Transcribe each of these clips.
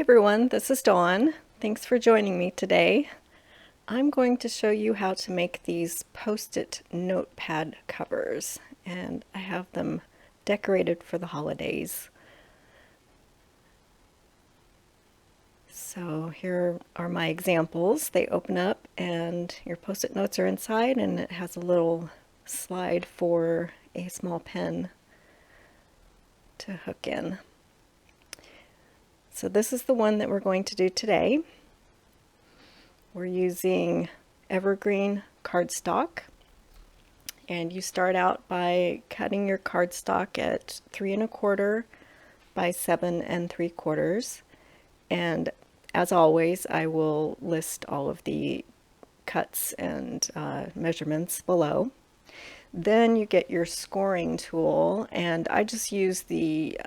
everyone, this is Dawn. Thanks for joining me today. I'm going to show you how to make these post-it notepad covers, and I have them decorated for the holidays. So here are my examples. They open up and your post-it notes are inside, and it has a little slide for a small pen to hook in. So this is the one that we're going to do today. We're using Evergreen cardstock, and you start out by cutting your cardstock at 3 1/4 by 7 3/4. And as always, I will list all of the cuts and measurements below. Then you get your scoring tool, and I just use the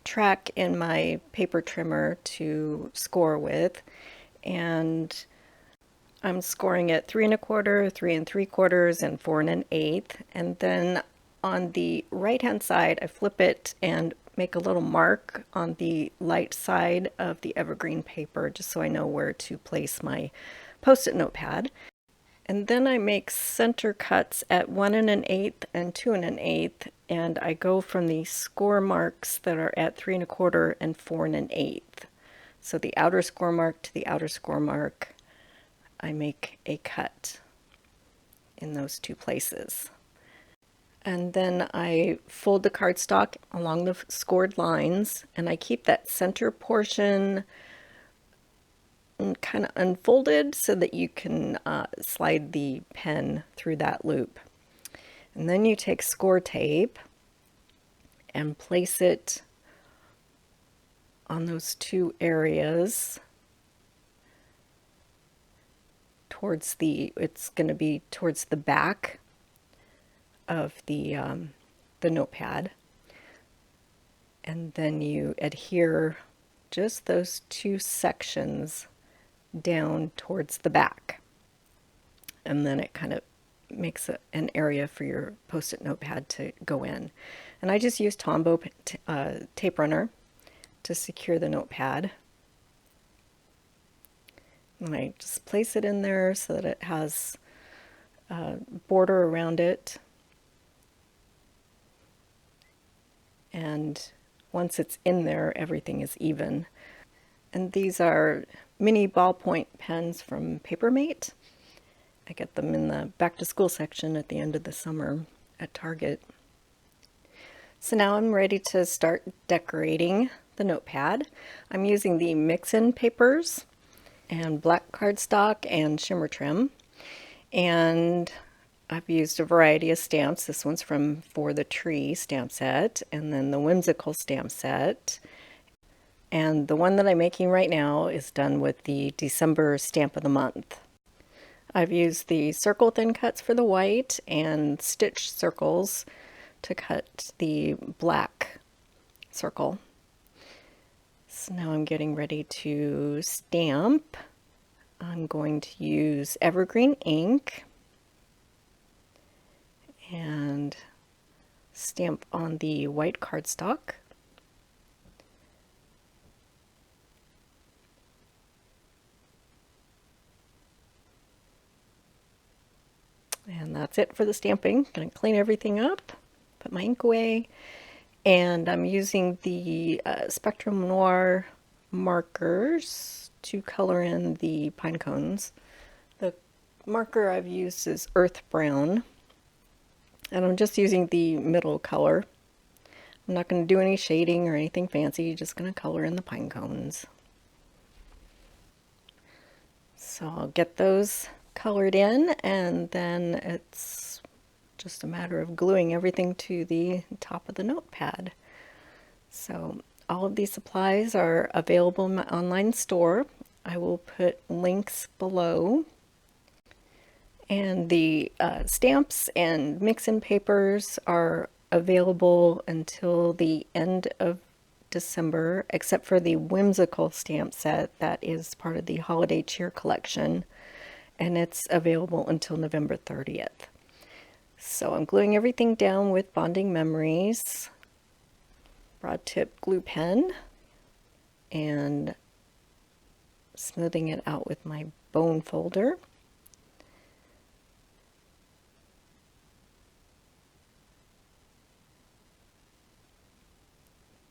track in my paper trimmer to score with, and I'm scoring at 3 1/4, 3 3/4, and 4 1/8. And then on the right hand side, I flip it and make a little mark on the light side of the evergreen paper, just so I know where to place my post-it notepad. And then I make center cuts at 1 1/8 and 2 1/8, and I go from the score marks that are at 3 1/4 and 4 1/8. So the outer score mark to the outer score mark, I make a cut in those two places. And then I fold the cardstock along the scored lines, and I keep that center portion kind of unfolded so that you can slide the pen through that loop. And then you take Scor-Tape and place it on those two areas towards it's going to be towards the back of the notepad. And then you adhere just those two sections down towards the back, and then it kind of makes an area for your post-it notepad to go in. And I just use Tombow tape runner to secure the notepad, and I just place it in there so that it has a border around it. And once it's in there, everything is even. And these are mini ballpoint pens from PaperMate. I get them in the back to school section at the end of the summer at Target. So now I'm ready to start decorating the notepad. I'm using the mix-in papers and black cardstock and Shimmer Trim. And I've used a variety of stamps. This one's from For the Tree stamp set, and then the Whimsical stamp set. And the one that I'm making right now is done with the December stamp of the month. I've used the circle thin cuts for the white and stitch circles to cut the black circle. So now I'm getting ready to stamp. I'm going to use Evergreen ink and stamp on the white cardstock. And that's it for the stamping. I'm going to clean everything up, put my ink away, and I'm using the Spectrum Noir markers to color in the pine cones. The marker I've used is Earth Brown, and I'm just using the middle color. I'm not going to do any shading or anything fancy, just going to color in the pine cones. So I'll get those colored in, and then it's just a matter of gluing everything to the top of the notepad. So all of these supplies are available in my online store. I will put links below. And the stamps and mix-in papers are available until the end of December, except for the Whimsical stamp set that is part of the Holiday Cheer collection, and it's available until November 30th. So I'm gluing everything down with Bonding Memories broad tip glue pen, and smoothing it out with my bone folder.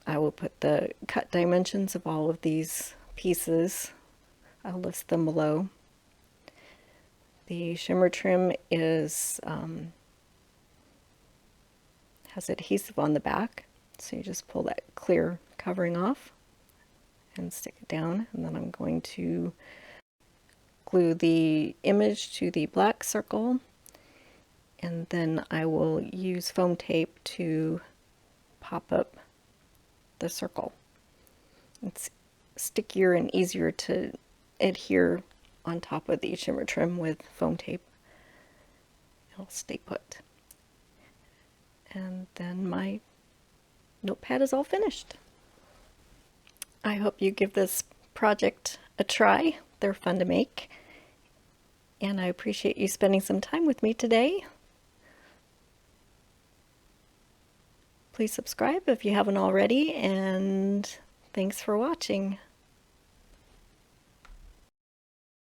I will put the cut dimensions of all of these pieces. I'll list them below. The shimmer trim is has adhesive on the back, so you just pull that clear covering off and stick it down, and then I'm going to glue the image to the black circle, and then I will use foam tape to pop up the circle. It's stickier and easier to adhere on top of the shimmer trim with foam tape. It'll stay put. And then my notepad is all finished. I hope you give this project a try. They're fun to make. And I appreciate you spending some time with me today. Please subscribe if you haven't already, and thanks for watching.